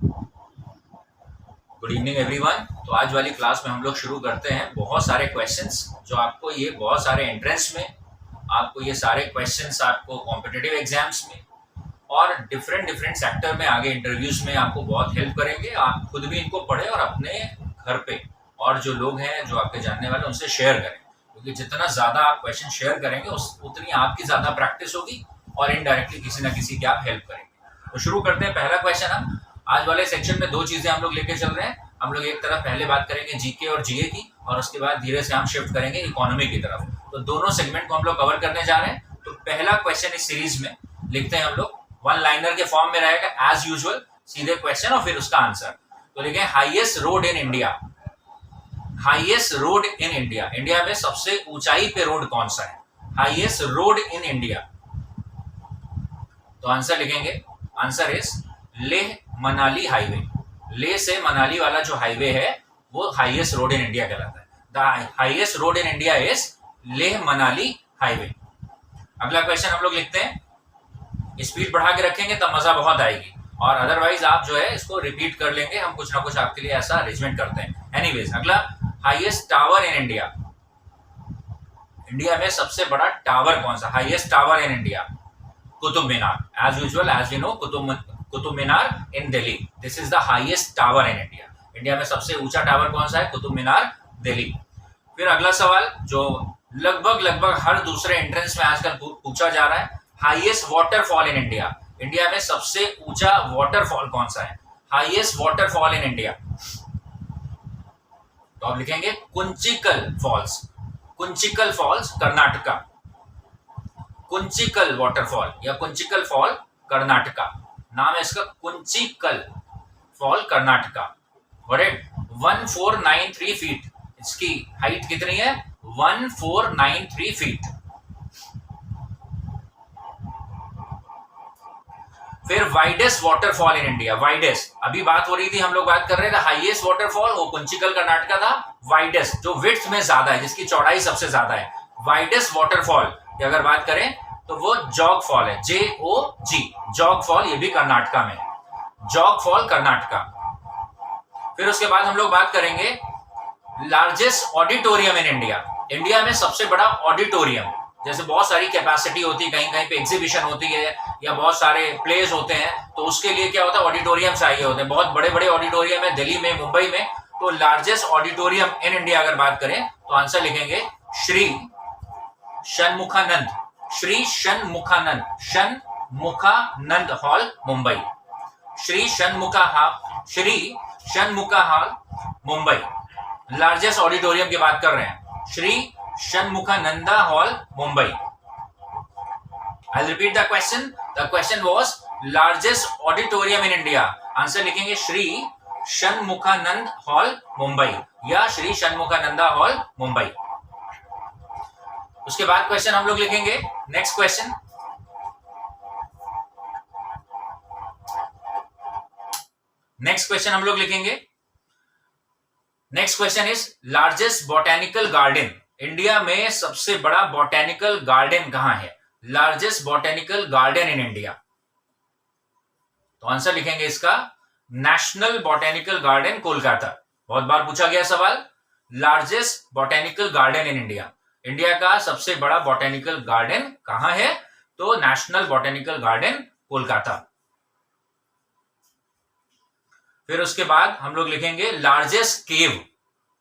Good evening everyone. तो आज वाली क्लास में हम लोग शुरू करते हैं। बहुत सारे क्वेश्चंस जो आपको ये बहुत सारे एंट्रेंस में आपको ये सारे क्वेश्चंस आपको कॉम्पिटिटिव एग्जाम्स में और डिफरेंट डिफरेंट सेक्टर में आगे इंटरव्यूज में आपको बहुत हेल्प करेंगे। आप खुद भी इनको पढ़ें और अपने घर पे और जो लोग हैं जो आपके जानने वाले उनसे शेयर करें, क्योंकि जितना ज़्यादा आप क्वेश्चन शेयर करेंगे उतनी आपकी ज़्यादा प्रैक्टिस होगी और इनडायरेक्टली किसी ना किसी की आप हेल्प करेंगे। तो शुरू करते हैं। पहला क्वेश्चन हम आज वाले सेक्शन में दो चीजें हम लोग लेके चल रहे हैं। हम लोग एक तरफ पहले बात करेंगे जीके और जीए की, और उसके बाद धीरे से हम शिफ्ट करेंगे इकोनॉमी की तरफ। तो दोनों सेगमेंट को हम लोग कवर करने जा रहे हैं। तो पहला क्वेश्चन इस सीरीज में लिखते हैं हम लोग, वन लाइनर के फॉर्म में रहेगा एज यूजुअल, सीधे क्वेश्चन और फिर उसका आंसर। तो लिखें highest road in India. Highest road in India, India में सबसे ऊंचाई पे रोड कौन सा है? हाईएस्ट रोड इन इंडिया। तो आंसर लिखेंगे, answer is Leh Manali highway. Leh से मनाली वाला जो हाईवे है वो हाईएस्ट रोड इन इंडिया कहलाता है। The highest road in India is Leh Manali highway. अगला क्वेश्चन हम लोग लिखते हैं। स्पीड बढ़ा के रखेंगे तब मजा बहुत आएगी, और अदरवाइज आप जो है इसको रिपीट कर लेंगे। हम कुछ ना कुछ आपके लिए ऐसा अरेंजमेंट करते हैं। एनीवेज, अगला highest tower in India. India में सबसे बड़ा टावर कौन सा? Highest tower in India, Qutub Minar. As usual, as you know, Qutub Minar in Delhi. This is the highest tower in India. India में सबसे ऊंचा टावर कौन सा है? कुतुब मीनार, दिल्ली। फिर अगला सवाल जो लगभग हर दूसरे एंट्रेंस में आजकल पूछा जा रहा है, highest waterfall in India. India में सबसे ऊंचा वाटरफॉल कौन सा है? Highest waterfall in India. तो आप लिखेंगे Kunchikal falls. Kunchikal falls Karnataka. Kunchikal waterfall या कुंचिकल फॉल कर्नाटका, नाम है इसका Kunchikal fall Karnataka. Correct. 1493 feet इसकी हाइट कितनी है? 1493 फीट। फिर widest waterfall in India. Widest, अभी बात हो रही थी, हम लोग बात कर रहे थे हाईएस्ट वाटरफॉल, वो कुंचिकल कर्नाटका था। वाइडेस्ट जो विड्थ में ज्यादा है, जिसकी चौड़ाई सबसे ज्यादा है, वाइडेस्ट वाटरफॉल की अगर बात करें तो वो जॉग फॉल है। JOG, जॉग फॉल, ये भी कर्नाटका में। Jog fall Karnataka. फिर उसके बाद हम लोग बात करेंगे लार्जेस्ट ऑडिटोरियम इन इंडिया। इंडिया में सबसे बड़ा ऑडिटोरियम, जैसे बहुत सारी कैपेसिटी होती है, कहीं कहीं पे एग्जीबिशन होती है या बहुत सारे प्लेस होते हैं, तो उसके लिए क्या होता है? ऑडिटोरियम चाहिए होते हैं। बहुत बड़े बड़े ऑडिटोरियम है दिल्ली में, मुंबई में। तो लार्जेस्ट ऑडिटोरियम इन इंडिया अगर बात करें तो आंसर लिखेंगे Shri Shanmukhananda. Shri Shanmukhananda, Shanmukhananda hall, Mumbai. Shri Shanmukha hall, Mumbai. Largest auditorium की बात कर रहे हैं, Shri Shanmukhananda hall, Mumbai. I'll repeat the question. The question was largest auditorium in India. Answer लिखेंगे श्री षणमुखानंद हॉल, मुंबई, या श्री षणमुखानंदा हॉल, मुंबई। उसके बाद क्वेश्चन हम लोग लिखेंगे, नेक्स्ट क्वेश्चन। नेक्स्ट क्वेश्चन हम लोग लिखेंगे, next question is largest botanical garden. India में सबसे बड़ा बॉटेनिकल गार्डन कहां है? लार्जेस्ट बॉटेनिकल गार्डन इन इंडिया। तो आंसर लिखेंगे इसका नेशनल बॉटेनिकल गार्डन, कोलकाता। बहुत बार पूछा गया सवाल, लार्जेस्ट बॉटेनिकल गार्डन इन इंडिया। इंडिया का सबसे बड़ा बॉटेनिकल गार्डन कहां है? तो नेशनल बॉटेनिकल गार्डन, कोलकाता। फिर उसके बाद हम लोग लिखेंगे largest cave.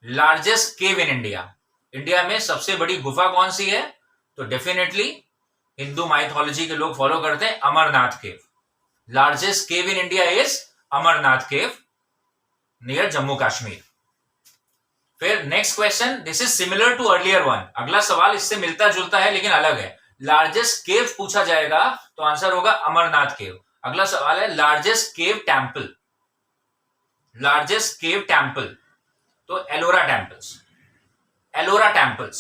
Largest cave in India. India में सबसे बड़ी गुफा कौन सी है? तो डेफिनेटली हिंदू माइथोलॉजी के लोग फॉलो करते हैं Amarnath cave. Largest cave in India is Amarnath cave, near Jammu Kashmir. फिर next question, this is similar to earlier one. अगला सवाल इससे मिलता जुलता है लेकिन अलग है। लार्जेस्ट केव पूछा जाएगा तो आंसर होगा अमरनाथ केव। अगला सवाल है largest cave temple. Largest cave temple, तो Ellora temples. Ellora temples,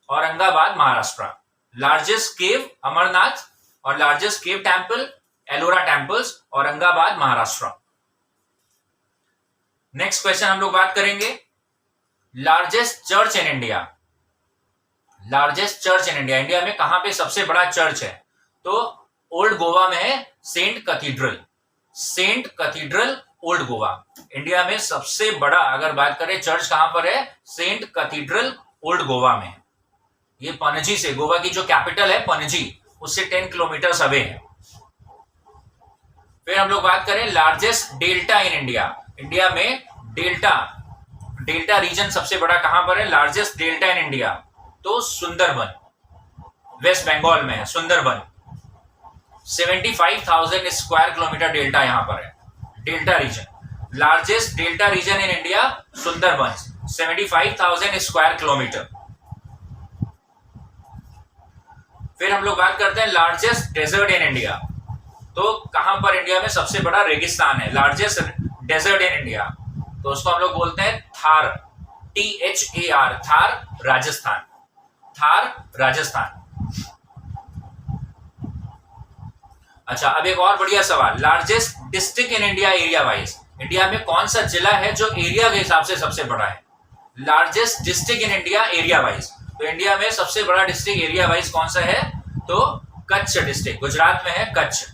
Aurangabad, Maharashtra. Largest cave Amarnath और largest cave temple Ellora temples, Aurangabad, Maharashtra. Next question हम लोग बात करेंगे largest church in India. Largest church in India, India में कहां पे सबसे बड़ा चर्च है? तो ओल्ड गोवा में है saint cathedral. Saint cathedral old Goa. India में सबसे बड़ा अगर बात करें चर्च कहां पर है, सेंट कैथेड्रल ओल्ड गोवा में। ये पणजी से, गोवा की जो कैपिटल है पणजी, उससे 10 किलोमीटर अवे है। फिर हम लोग बात करें लार्जेस्ट डेल्टा इन इंडिया। इंडिया में डेल्टा रीजन सबसे बड़ा कहां पर है, लार्जेस्ट डेल्टा इन इंडिया, तो सुंदरबन, वेस्ट बंगाल में है सुंदरबन। 75,000 स्क्वायर किलोमीटर डेल्टा यहां पर है, delta region. Largest delta region in India Sundarban, 75,000 square kilometre. फिर हम लोग बात करते हैं लार्जेस्ट डेजर्ट इन इंडिया। तो कहां पर इंडिया में सबसे बड़ा रेगिस्तान है, लार्जेस्ट डेजर्ट इन इंडिया, तो उसको हम लोग बोलते हैं थार, THAR, थार राजस्थान, थार राजस्थान। अच्छा, अब एक और बढ़िया सवाल, largest district in India area wise. India में कौन सा जिला है जो एरिया के हिसाब से सबसे बड़ा है, largest district in India area wise. तो इंडिया में सबसे बड़ा डिस्ट्रिक्ट एरिया वाइज कौन सा है, तो कच्छ डिस्ट्रिक्ट, गुजरात में है Kutch.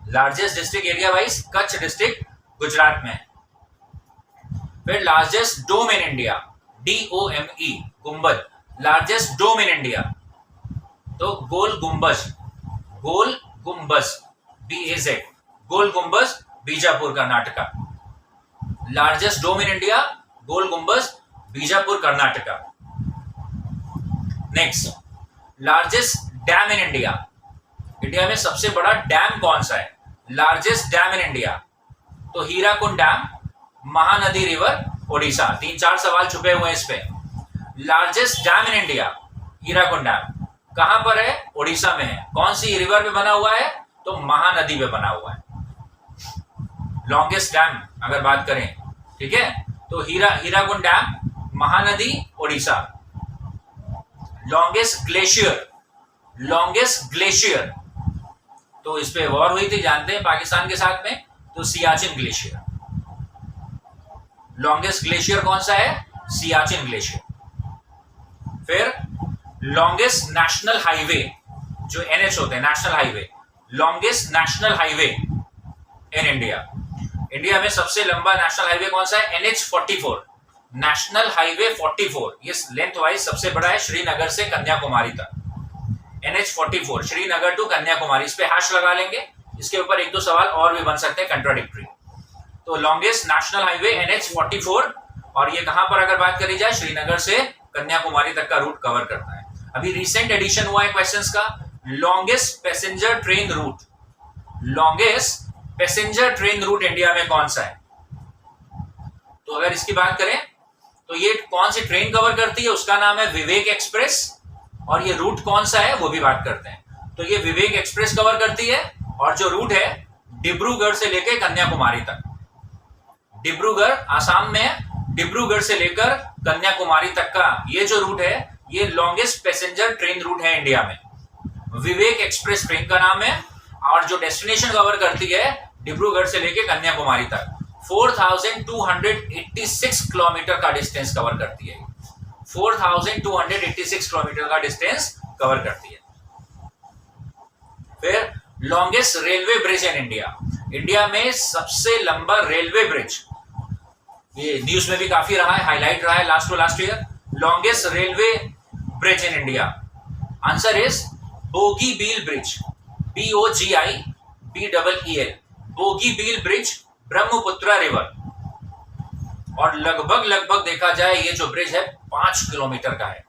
Largest district area wise Kutch district Gujarat में है। फिर largest dome in India, DOME, गुंबद, लार्जेस्ट डोम इन इंडिया, तो Gol Gumbaz, BAZ, Gol Gumbaz, Bijapur Karnataka. Largest dome in India, Gol Gumbaz, Bijapur Karnataka. Next, largest dam in India. India में सबसे बड़ा डैम कौन सा है, लार्जेस्ट डैम इन इंडिया, तो हीराकुंड डैम, महानदी रिवर, ओडिशा। 3-4 सवाल छुपे हुए हैं इस पे। Largest dam in India, Hirakud dam, कहां पर है, ओडिशा में है। कौन सी रिवर पे बना हुआ है, तो महानदी पे बना हुआ है। लॉन्गेस्ट डैम अगर बात करें, ठीक है, तो Hirakud dam, Mahanadi, Odisha. Longest glacier, तो इस पे वॉर हुई थी, जानते हैं, पाकिस्तान के साथ में, तो सियाचिन ग्लेशियर। लॉन्गेस्ट ग्लेशियर कौन सा है, सियाचिन ग्लेशियर। फिर लॉन्गेस्ट नेशनल हाईवे, जो NH होते हैं, national highway, longest national highway in India. India में सबसे लंबा नेशनल हाईवे कौन सा है, NH44, नेशनल हाईवे 44। ये लेंथ वाइज सबसे बड़ा है, श्रीनगर से कन्याकुमारी तक, NH44, श्रीनगर टू कन्याकुमारी। इस पे हैश लगा लेंगे, इसके ऊपर 1-2 सवाल और भी बन सकते हैं कंट्राडिक्टरी। तो लॉन्गेस्ट नेशनल हाईवे NH44, और ये कहां पर अगर बात करी जाए, श्रीनगर से कन्याकुमारी तक का रूट कवर करता है। अभी रिसेंट एडिशन हुआ है क्वेश्चंस का, longest passenger train route. Longest passenger train route India में कौन सा है, तो अगर इसकी बात करें तो ये कौन सी ट्रेन कवर करती है, उसका नाम है विवेक एक्सप्रेस, और ये रूट कौन सा है वो भी बात करते हैं। तो ये विवेक एक्सप्रेस कवर करती है, और जो रूट है डिब्रूगढ़ से लेकर कन्याकुमारी तक, डिब्रूगढ़ आसाम में है, डिब्रूगढ़ से लेकर कन्याकुमारी तक का ये जो रूट है, ये लॉन्गेस्ट पैसेंजर ट्रेन रूट है इंडिया में, विवेक एक्सप्रेस ट्रेन का नाम है। और जो डेस्टिनेशन कवर करती है डिब्रूगढ़ से लेकर कन्याकुमारी तक, 4286 किलोमीटर का डिस्टेंस कवर करती है, 4286 किलोमीटर का डिस्टेंस कवर करती है। फिर longest railway bridge in India. India में सबसे लंबा रेलवे ब्रिज, ये न्यूज में भी काफी रहा है, हाईलाइट रहा है last to last year. Longest railway bridge in India, answer is Bogibeel bridge, BOGIBEEL, Bogibeel bridge, Brahmaputra river. और लगभग देखा जाए ये जो ब्रिज है 5 किलोमीटर का है,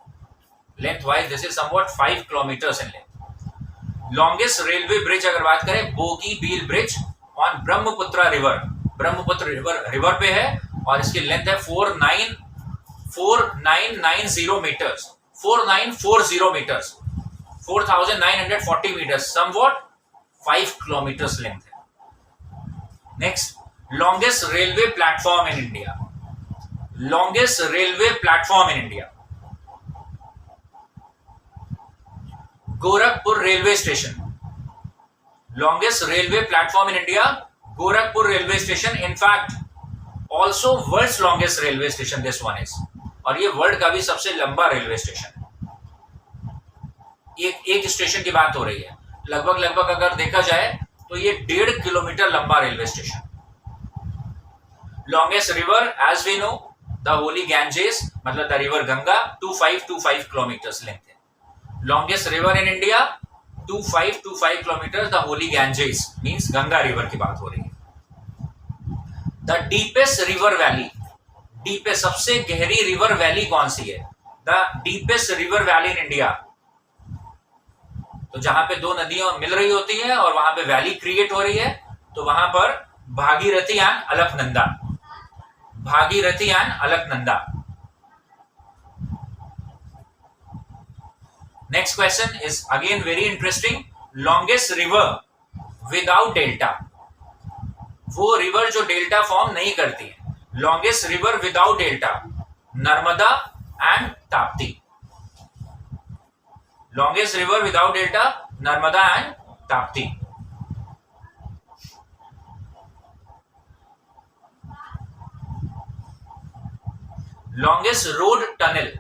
length wise this is somewhat 5 kilometres in length. Longest railway bridge अगर बात करें, Bogibeel bridge on Brahmaputra river, Brahmaputra river पे है, और इसकी लेंथ है 4990 metres, 4940 metres, 4940 metres, somewhat 5 kilometres length है। Next, longest railway platform in India. Longest railway platform in India, Gorakhpur railway station. Longest railway platform in India, Gorakhpur railway station. In fact also world's longest railway station this one is, और ये world का भी सबसे लंबा railway station है। एक station की बात हो रही है, लगभग अगर देखा जाए तो ये 1.5 किलोमीटर लंबा railway station. Longest river as we know the holy Ganges, मतलब the river Ganga, 2525 kilometres length है। Longest river in India 2525 kilometre, the holy Ganges means Ganga river की बात हो रही है। The deepest river valley, deepest सबसे गहरी रिवर वैली कौन सी है? The deepest river valley in India, तो जहां पे दो नदियां मिल रही होती है और वहां पे वैली क्रिएट हो रही है, तो वहां पर Bhagirathi and Alaknanda, Bhagirathi and Alaknanda. Next question is again very interesting. Longest river without delta, वो रिवर जो डेल्टा फॉर्म नहीं करती है। Longest river without delta, Narmada and Tapti. Longest river without delta, Narmada and Tapti. Longest road tunnel,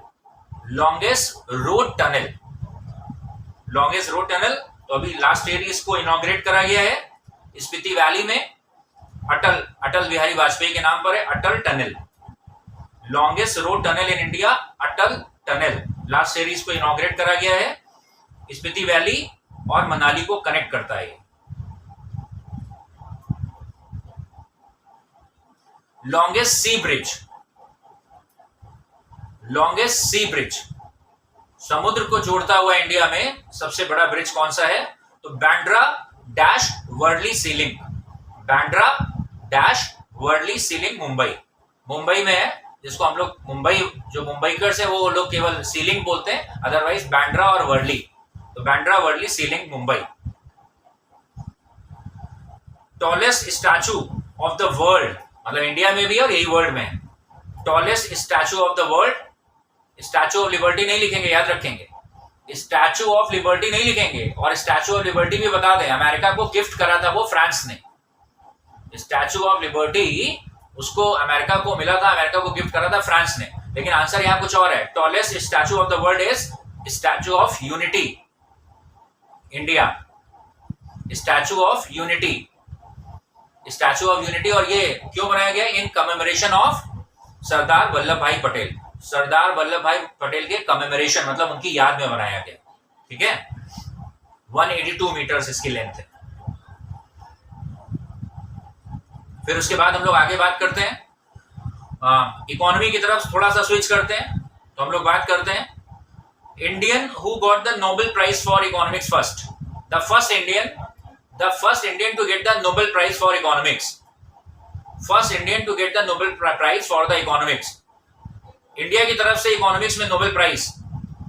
longest road tunnel, longest road tunnel, तो अभी last year इसको inaugurate करा गया है स्पीति वैली में, अटल बिहारी वाजपेयी के नाम पर है Atal tunnel. Longest road tunnel in India, Atal tunnel, last year इसको इनॉग्रेट करा गया है, स्पीति वैली और मनाली को कनेक्ट करता है। लॉन्गेस्ट सी ब्रिज, लॉन्गेस्ट सी ब्रिज, समुद्र को जोड़ता हुआ इंडिया में सबसे बड़ा ब्रिज कौन सा है? तो Bandra dash Worli sea link, Bandra dash Worli sea link Mumbai, Mumbai में है, जिसको हम लोग मुंबई, जो मुंबईकर्स है वो लोग केवल सीलिंग बोलते हैं, अदरवाइज बांद्रा और वर्ली, तो Bandra Worli sea link Mumbai. Tallest statue of the world, मतलब इंडिया में भी और यही वर्ल्ड में है। Tallest statue of the world, statue of liberty नहीं लिखेंगे, याद रखेंगे, स्टैचू ऑफ लिबर्टी नहीं लिखेंगे, और स्टैचू ऑफ लिबर्टी भी बता दें, अमेरिका को गिफ्ट करा था वो फ्रांस ने। स्टैचू ऑफ लिबर्टी उसको अमेरिका को मिला था, अमेरिका को गिफ्ट करा था फ्रांस ने, लेकिन आंसर यहां कुछ और है। Tallest statue of the world is statue of unity, India, statue of unity, statue of unity. और ये क्यों बनाया गया? इन कमेमोरेशन ऑफ सरदार वल्लभ भाई पटेल, सरदार वल्लभ भाई पटेल के कमेमोरेशन, मतलब उनकी याद में बनाया गया, ठीक है। 182 मीटर्स इसकी लेंथ है। फिर उसके बाद हम लोग आगे बात करते हैं इकोनॉमी की तरफ, थोड़ा सा स्विच करते हैं, तो हम लोग बात करते हैं Indian who got the Nobel prize for economics first, the first Indian to get the Nobel prize for economics, first Indian to get the Nobel prize for the economics. India की तरफ से इकोनॉमिक्स में Nobel prize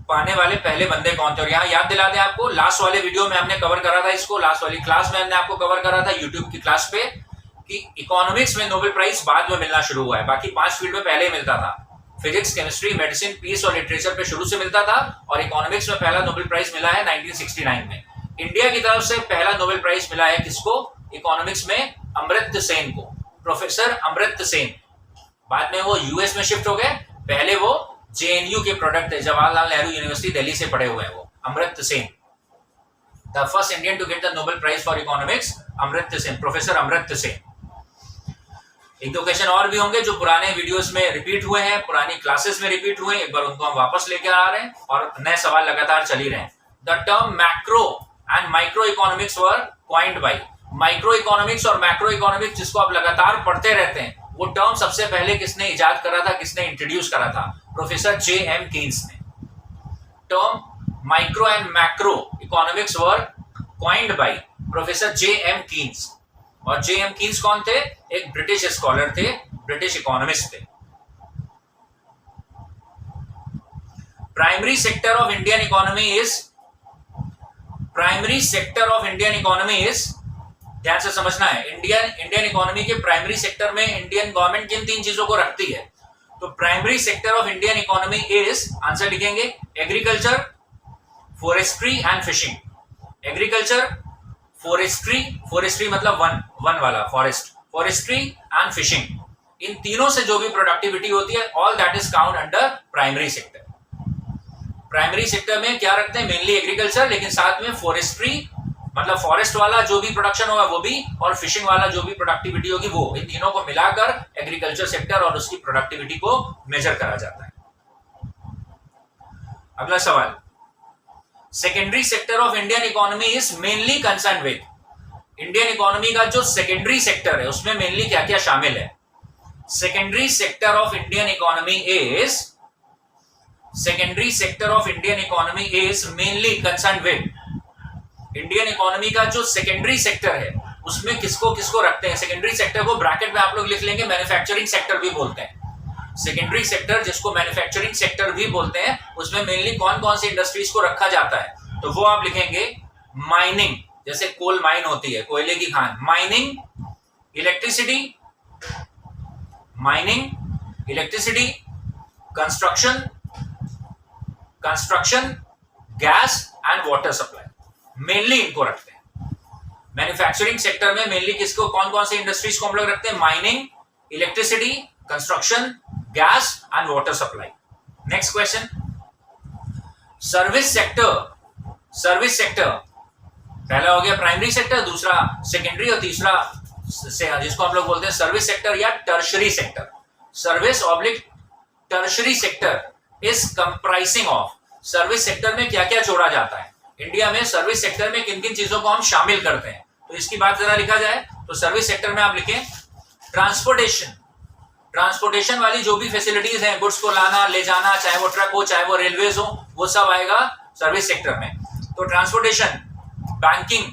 पाने वाले पहले बंदे कौन थे? और यहाँ याद दिला दें आपको, लास्ट वाले वीडियो में हमने कवर करा था इसको, लास्ट वाली क्लास में हमने आपको कवर करा था यूट्यूब की क्लास पे, कि इकोनॉमिक्स में नोबेल प्राइज बाद में मिलना शुरू हुआ है, बाकी 5 फील्ड में पहले मिलता था। फिजिक्स, केमिस्ट्री, मेडिसिन, पीस और लिटरेचर पे शुरू से मिलता था, और इकोनॉमिक्स में पहला नोबेल प्राइज मिला है 1969 में। इंडिया की तरफ से पहला नोबेल प्राइज मिला है किसको? इकोनॉमिक्स में अमर्त्य सेन को, प्रोफेसर अमर्त्य सेन। बाद में वो यूएस में शिफ्ट हो गए, पहले वो जेएनयू के प्रोडक्ट है, जवाहरलाल नेहरू यूनिवर्सिटी दिल्ली से पढ़े हुए हैं वो, Amartya Sen. The first Indian to get the Nobel prize for economics, Amartya Sen, professor Amartya Sen. एक दो क्वेश्चन और भी होंगे जो पुराने वीडियोस में रिपीट हुए हैं, पुरानी क्लासेस में रिपीट हुए हैं, एक बार उनको हम वापस लेकर आ रहे हैं, और नए सवाल लगातार चल ही रहे हैं। The term macro and micro economics were coined bye, micro economics और मैक्रो इकोनॉमिक्स जिसको आप लगातार पढ़ते रहते हैं, वो टर्म सबसे पहले किसने इजाद करा था, किसने इंट्रोड्यूस करा था? Professor J.M.. कीन्स ने। Term micro and macro economics were coined by professor J.M.. Keynes. और जे.एम. कीन्स कौन थे? एक ब्रिटिश स्कॉलर थे, ब्रिटिश इकोनॉमिस्ट थे। Primary sector of Indian economy is, primary sector of Indian economy is, ध्यान से समझना है, इंडियन इकोनॉमी के प्राइमरी सेक्टर में इंडियन गवर्नमेंट किन 3 चीजों को रखती है? तो primary sector of Indian economy is, answer लिखेंगे, agriculture, forestry and fishing. Agriculture, forestry, forestry मतलब वन वाला फॉरेस्ट, फॉरेस्ट्री एंड फिशिंग। इन तीनों से जो भी प्रोडक्टिविटी होती है, all that is count under primary sector. Primary sector में क्या रखते हैं? मेनली एग्रीकल्चर, लेकिन साथ में फॉरेस्ट्री, मतलब फॉरेस्ट वाला जो भी प्रोडक्शन होगा वो भी, और फिशिंग वाला जो भी प्रोडक्टिविटी होगी वो, इन तीनों को मिलाकर एग्रीकल्चर सेक्टर और उसकी प्रोडक्टिविटी को मेजर करा जाता है। अगला सवाल, secondary sector of Indian economy is mainly concern with, Indian economy का जो सेकेंडरी सेक्टर है उसमें मेनली क्या क्या शामिल है? Secondary sector of Indian economy is, secondary sector of Indian economy is mainly concern with, Indian economy का जो सेकेंडरी सेक्टर है उसमें किसको किसको रखते हैं? सेकेंडरी सेक्टर को ब्रैकेट में आप लोग लिख लेंगे मैन्युफैक्चरिंग सेक्टर भी बोलते हैं। सेकेंडरी सेक्टर जिसको मैन्युफैक्चरिंग सेक्टर भी बोलते हैं, उसमें मेनली कौन कौन सी इंडस्ट्रीज को रखा जाता है? तो वो आप लिखेंगे माइनिंग, जैसे कोल माइन होती है, कोयले की Khan, mining, electricity, mining, electricity, construction, gas and water supply, mainly इनको रखते हैं। मैन्युफैक्चरिंग सेक्टर में मेनली किसको, कौन कौन से इंडस्ट्रीज को हम लोग रखते हैं? Mining, electricity, construction, gas and water supply. Next question, service sector, service sector पहला हो गया प्राइमरी सेक्टर, दूसरा सेकेंडरी और तीसरा जिसको हम लोग बोलते हैं सर्विस सेक्टर या tertiary sector. Service oblique tertiary sector is comprising of, service sector में क्या क्या जोड़ा जाता है? इंडिया में सर्विस सेक्टर में किन किन चीजों को हम शामिल करते हैं, तो इसकी बात जरा लिखा जाए तो सर्विस सेक्टर में आप लिखें ट्रांसपोर्टेशन, ट्रांसपोर्टेशन वाली जो भी फैसिलिटीज हैं, गुड्स को लाना ले जाना, चाहे वो ट्रक हो चाहे वो रेलवेज हो, वो सब आएगा सर्विस सेक्टर में। तो transportation, banking,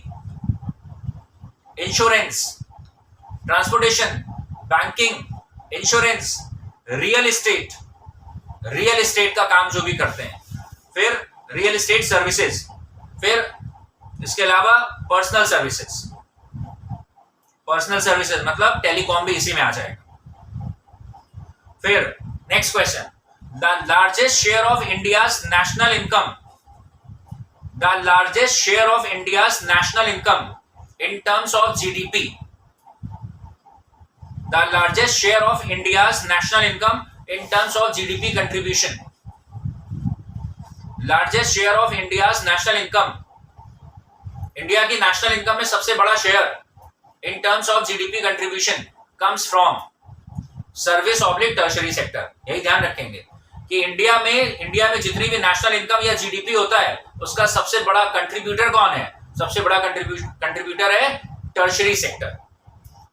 insurance, transportation, banking, insurance, real estate, real estate का काम जो भी करते हैं, फिर रियल एस्टेट सर्विसेज, फिर इसके अलावा पर्सनल सर्विसेज, पर्सनल सर्विसेज मतलब टेलीकॉम भी इसी में आ जाएगा। फिर next question, the largest share of India's national income, the largest share of India's national income in terms of GDP, the largest share of India's national income in terms of GDP contribution, largest share of India's national income, India की national income में सबसे बड़ा share in terms of GDP contribution comes from service oblique tertiary sector. यही ध्यान रखेंगे कि India में जितनी भी नेशनल इनकम या जीडीपी होता है उसका सबसे बड़ा कंट्रीब्यूटर कौन है? सबसे बड़ा कंट्रीब्यूटर है टर्शरी सेक्टर।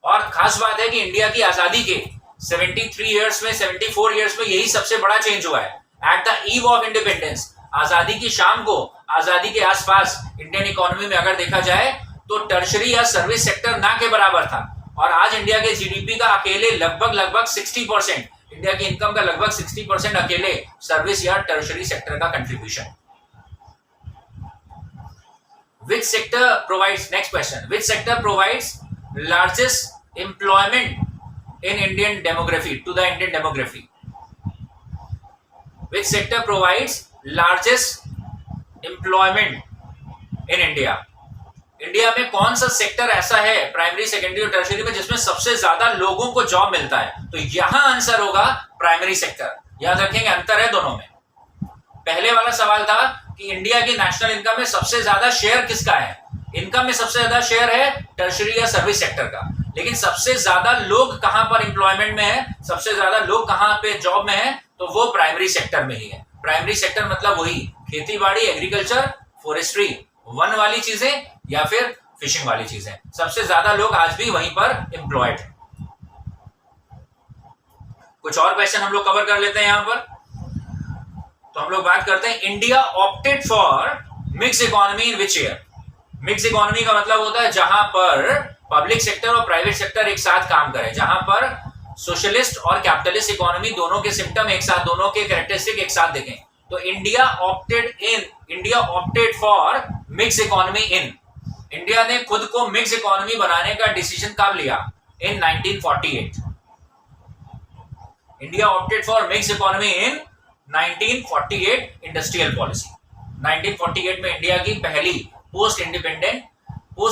और खास बात है कि इंडिया की आजादी के 73 इयर्स में, 74 इयर्स में यही सबसे बड़ा चेंज हुआ है। At the eve of independence, आजादी की शाम को, आजादी के आसपास इंडियन इकोनॉमी में अगर देखा जाए तो टर्शरी या सर्विस सेक्टर ना के बराबर था, और आज इंडिया के जीडीपी का अकेले लगभग 60%, इंडिया की इनकम का लगभग 60% अकेले सर्विस या टर्शरी सेक्टर का contribution. Which sector provides, next question, which sector provides largest employment in Indian demography, to the Indian demography? Which sector provides largest employment in India? India में कौन सा sector ऐसा है प्राइमरी, सेकेंडरी और tertiary में जिसमें सबसे ज्यादा लोगों को जॉब मिलता है? तो यहां आंसर होगा प्राइमरी सेक्टर। याद रखेंगे अंतर है दोनों में। पहले वाला सवाल था कि इंडिया की नेशनल इनकम में सबसे ज्यादा शेयर किसका है? इनकम में सबसे ज्यादा शेयर है टर्शरी या सर्विस सेक्टर का, लेकिन सबसे ज्यादा लोग कहां पर एम्प्लॉयमेंट में है, सबसे ज्यादा लोग कहां पे जॉब में है? तो वो प्राइमरी सेक्टर में ही है। प्राइमरी सेक्टर मतलब वही खेती बाड़ी, एग्रीकल्चर, फॉरेस्ट्री, वन वाली चीजें या फिर फिशिंग वाली चीजें। सबसे ज्यादा लोग आज भी वहीं पर एम्प्लॉयड हैं। कुछ और क्वेश्चन हम लोग कवर कर लेते हैं यहां पर। तो हम लोग बात करते हैं India opted for mix economy in which year? Mix economy का मतलब होता है जहां पर पब्लिक सेक्टर और प्राइवेट सेक्टर एक साथ काम करे, जहां पर सोशलिस्ट और कैपिटलिस्ट इकोनॉमी दोनों के सिम्टम एक साथ, दोनों के कैरेक्टरिस्टिक एक साथ देखें। तो India opted for mix economy in, India ने खुद को मिक्स इकोनॉमी बनाने का डिसीजन कब लिया? इन 1948। India opted for mix economy in 1948 industrial policy. 1948 में इंडिया की पहली पोस्ट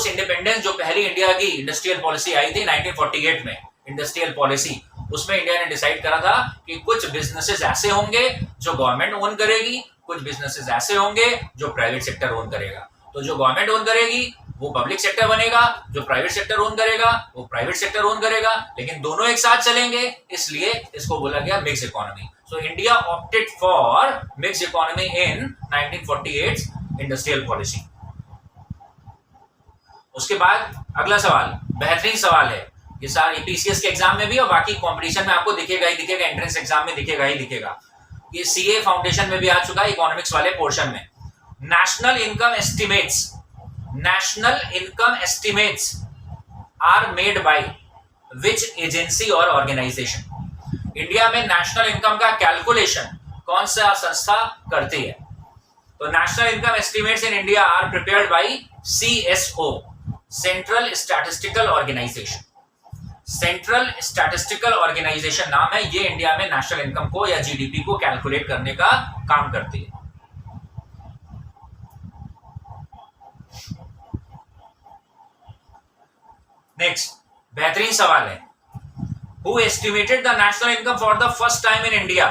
इंडिपेंडेंस जो पहली इंडिया की इंडस्ट्रियल पॉलिसी आई थी 1948 में, इंडस्ट्रियल पॉलिसी, उसमें इंडिया ने डिसाइड करा था कि कुछ बिजनेसेस ऐसे होंगे जो गवर्नमेंट ओन करेगी, कुछ बिजनेसेस ऐसे होंगे जो प्राइवेट सेक्टर ओन करेगा। तो जो गवर्नमेंट ओन करेगी वो पब्लिक सेक्टर बनेगा, जो प्राइवेट सेक्टर ओन करेगा वो प्राइवेट सेक्टर ओन करेगा, लेकिन दोनों एक साथ चलेंगे, इसलिए इसको बोला गया mix economy. So India opted for mix economy in 1948 industrial policy. उसके बाद अगला सवाल बेहतरीन सवाल है, ये सारे पीसीएस के एग्जाम में भी और बाकी कंपटीशन में आपको दिखेगा ही दिखेगा, एंट्रेंस एग्जाम में दिखेगा ही दिखेगा। ये सीए फाउंडेशन में भी आ चुका है इकोनॉमिक्स वाले पोर्शन में। National income estimates are made by which agency और ऑर्गेनाइजेशन। इंडिया में नेशनल इनकम का कैलकुलेशन कौन सा संस्था करती है? तो national income estimates in India are prepared by CSO, central statistical organisation. Central statistical organisation नाम है, ये इंडिया में नेशनल इनकम को या जीडीपी को कैलकुलेट करने का काम करती है। नेक्स्ट बेहतरीन सवाल है, who estimated the national income for the first time in India?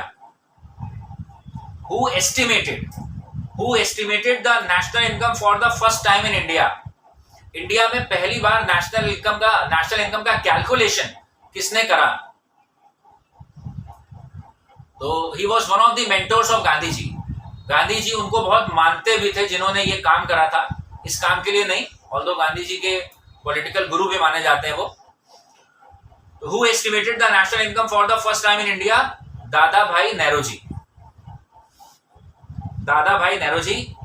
Who estimated the national income for the first time in India? India में पहली बार नेशनल इनकम का कैलकुलेशन किसने करा? तो he was one of the mentors of Gandhi ji. Gandhi ji उनको बहुत मानते भी थे जिन्होंने ये काम करा था। इस काम के लिए नहीं, ऑल्दो गांधी जी के पॉलिटिकल गुरु भी माने जाते हैं वो। तो who estimated the national income for the first time in India? दादा भाई नेहरू जी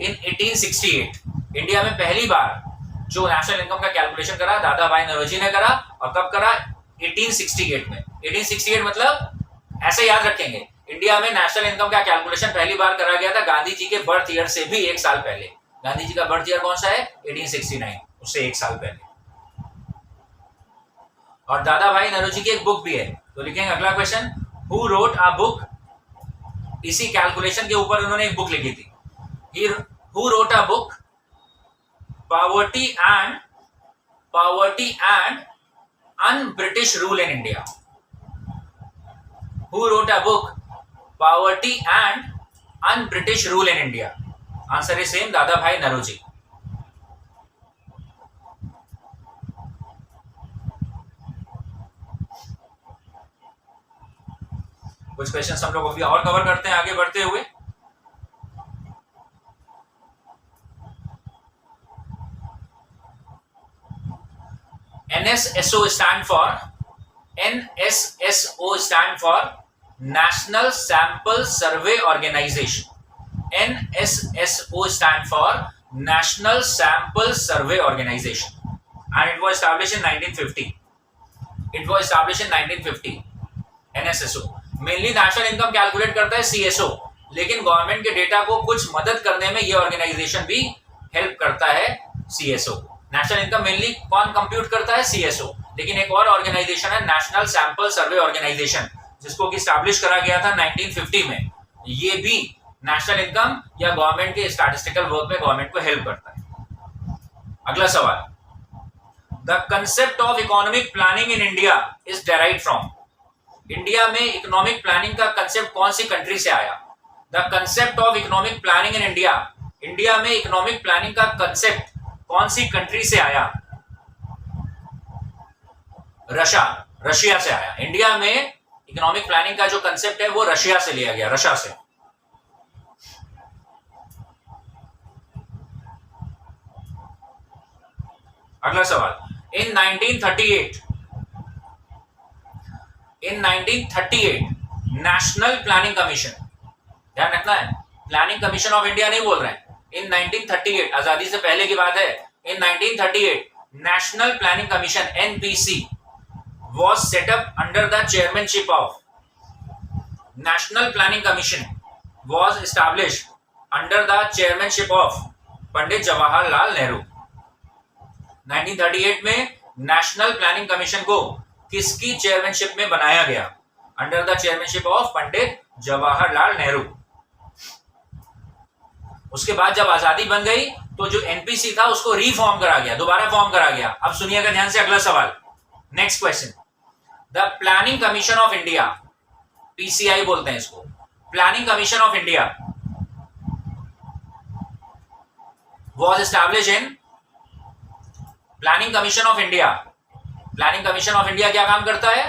इन 1868। इंडिया में पहली बार जो नेशनल इनकम का कैलकुलेशन करा दादा भाई नेहरू ने करा, और कब करा? 1868 में। 1868 मतलब ऐसे याद रखेंगे, इंडिया में नेशनल इनकम का कैलकुलेशन पहली बार करा गया था गांधी जी के बर्थ ईयर से भी एक साल पहले। गांधी जी का बर्थ ईयर कौन सा है? 1869, उससे एक साल पहले। और दादा भाई नेहरू जी की एक बुक भी है, तो लिखेंगे अगला question, who wrote a book? इसी कैलकुलेशन के ऊपर उन्होंने एक बुक लिखी थी। Who wrote a book Poverty and un-British rule in India? Who wrote a book Poverty and un-British rule in India? Answer is same, दादा भाई नेहरू जी। कुछ क्वेश्चंस हम लोग अभी और कवर करते हैं आगे बढ़ते हुए। NSSO stand for National Sample Survey Organization. NSSO stand for National Sample Survey Organization, and it was established in 1950. NSSO mainly national income calculate करता है CSO, लेकिन गवर्नमेंट के डेटा को कुछ मदद करने में ये ऑर्गेनाइजेशन भी हेल्प करता है CSO। नेशनल इनकम मेनली कौन कंप्यूट करता है? CSO। लेकिन एक और ऑर्गेनाइजेशन है नेशनल सैंपल सर्वे ऑर्गेनाइजेशन, जिसको कि स्टैब्लिश करा गया था 1950 में। ये भी नेशनल इनकम या गवर्नमेंट के स्टैटिस्टिकल वर्क में गवर्नमेंट को हेल्प करता है। अगला सवाल, the concept of economic planning in India is derived from? India में इकोनॉमिक प्लानिंग का कंसेप्ट कौन सी कंट्री से आया? The concept of economic planning in India, India में इकोनॉमिक प्लानिंग का कंसेप्ट कौन सी कंट्री से आया? रशिया से आया। इंडिया में इकोनॉमिक प्लानिंग का जो कंसेप्ट है वो रशिया से लिया गया, रशिया से। अगला सवाल, इन 1938 नेशनल प्लानिंग कमीशन, ध्यान रखना है, प्लानिंग कमीशन ऑफ इंडिया नहीं बोल रहे हैं। इन 1938, आजादी से पहले की बात है, इन 1938 national planning commission NPC was set up under the chairmanship of, National Planning Commission was established under the chairmanship of Pandit Jawaharlal Nehru. 1938 में नेशनल प्लानिंग कमीशन को किसकी चेयरमैनशिप में बनाया गया? Under the chairmanship of Pandit Jawaharlal Nehru. उसके बाद जब आजादी बन गई तो जो एनपीसी था उसको रीफॉर्म करा गया, दोबारा फॉर्म करा गया। अब सुनिएगा ध्यान से अगला सवाल, next question, the planning commission of India, PCI बोलते हैं इसको, planning commission of India was established in planning commission of India, planning commission of India क्या काम करता है?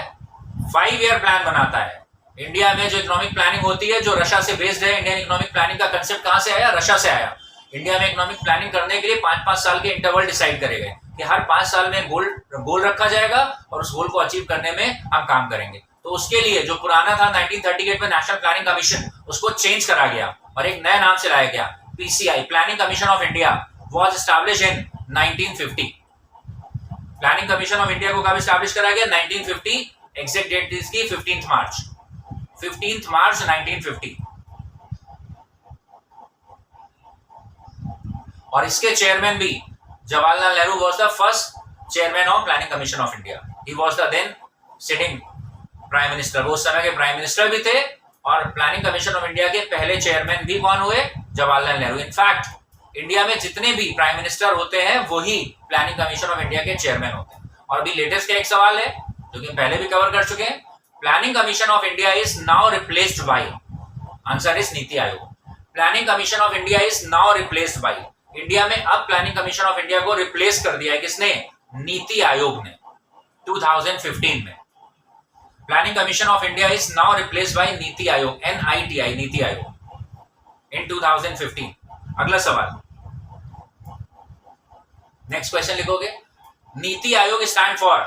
5 ईयर प्लान बनाता है। इंडिया में जो इकोनॉमिक प्लानिंग होती है, जो रशिया से बेस्ड है, इंडियन इकोनॉमिक प्लानिंग का कंसेप्ट कहां से आया? रशिया से आया। इंडिया में इकोनॉमिक प्लानिंग करने के लिए 5-5 साल के इंटरवल डिसाइड करे गए कि हर 5 साल में गोल रखा जाएगा और उस गोल को अचीव करने में हम काम करेंगे। तो उसके लिए जो पुराना था 1938 में नेशनल प्लानिंग कमीशन, उसको चेंज करा गया और एक नया नाम से लाया गया, PCI, planning commission of India, was established in 1950। Planning commission of India को कब एस्टैब्लिश करा गया? 1950। एग्जैक्ट डेट इसकी 15 मार्च 1950। और इसके चेयरमैन भी Jawaharlal Nehru was the first chairman of planning commission of India. He was the then sitting prime minister, वो उस समय के प्राइम मिनिस्टर भी थे। और प्लानिंग कमीशन ऑफ इंडिया के पहले चेयरमैन भी कौन हुए? जवाहरलाल नेहरू। इनफैक्ट इंडिया में जितने भी प्राइम मिनिस्टर होते हैं वही प्लानिंग कमीशन ऑफ इंडिया के चेयरमैन होते हैं। और अभी लेटेस्ट का एक सवाल है जो कि पहले भी कवर कर चुके हैं, planning commission of India is now replaced by, answer is NITI Aayog. Planning commission of India is now replaced by, India में अब प्लानिंग कमीशन ऑफ इंडिया को रिप्लेस कर दिया है किसने? नीति आयोग ने 2015 में। Planning commission of India is now replaced by NITI Aayog, NITI, NITI Aayog, इन 2015। अगला सवाल, नेक्स्ट क्वेश्चन लिखोगे। Niti Aayog stand for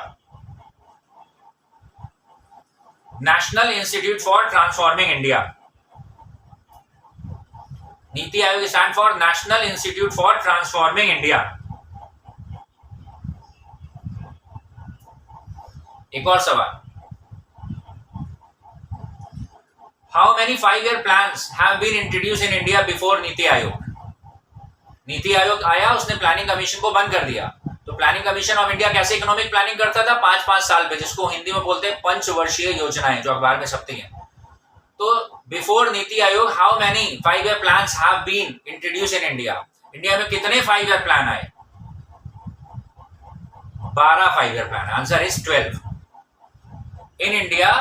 national institute for transforming India. Niti Aayog stand for national institute for transforming India. एक और सवाल, how many 5 year plans have been introduced in India before Niti Aayog? NITI Aayog आया, उसने planning commission को बंद कर दिया। तो प्लानिंग कमीशन ऑफ इंडिया कैसे इकोनॉमिक प्लानिंग करता था? 5-5 साल पे, जिसको हिंदी में बोलते हैं पंचवर्षीय योजनाएं, जो अखबार में छपती हैं। तो before Niti Aayog how many 5 year plans have been introduced in India? India में कितने 5 ईयर प्लान आए? 12 5 year plan, answer is 12। In India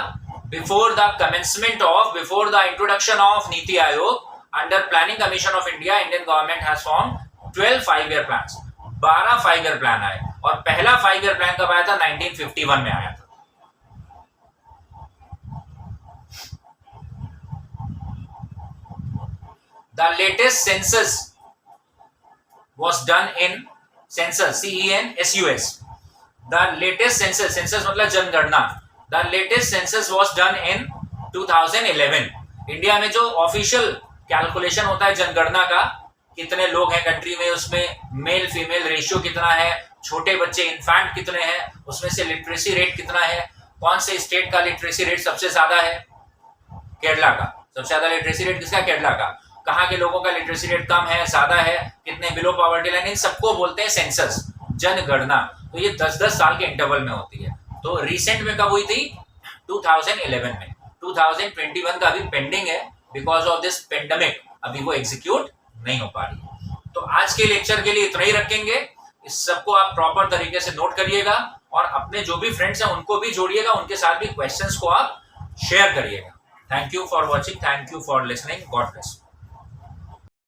before the introduction of NITI Aayog, under planning commission of India, Indian government has formed 12 5-year plans, 12 5-year plan आए। और पहला 5-year plan कब आया था? 1951 में आया था। The latest census was done in census, CENSUS. The latest census मतलब जनगणना। The latest census was done in 2011. India में जो ऑफिशियल कैलकुलेशन होता है जनगणना का, कितने लोग हैं कंट्री में, उसमें मेल फीमेल रेशियो कितना है, छोटे बच्चे इन्फैंट कितने हैं, उसमें से लिटरेसी रेट कितना है, कौन से स्टेट का लिटरेसी रेट सबसे ज्यादा है? केरला का। सबसे ज्यादा लिटरेसी रेट किसका? केरला का। कहाँ के लोगों का लिटरेसी रेट कम है, ज्यादा है, कितने बिलो पॉवर्टी लाइन, इन सबको बोलते हैं सेंसस, जनगणना। तो ये 10-10 साल के इंटरवल में होती है। तो रिसेंट में कब हुई थी? 2011 में। 2021 का अभी पेंडिंग है बिकॉज ऑफ दिस पेंडेमिक, अभी वो एग्जीक्यूट नहीं हो पा रही। तो आज के लेक्चर के लिए इतना ही रखेंगे। इस सबको आप प्रॉपर तरीके से नोट करिएगा और अपने जो भी फ्रेंड्स हैं उनको भी जोड़िएगा, उनके साथ भी क्वेश्चंस को आप शेयर करिएगा। Thank you for watching, thank you for listening, God bless.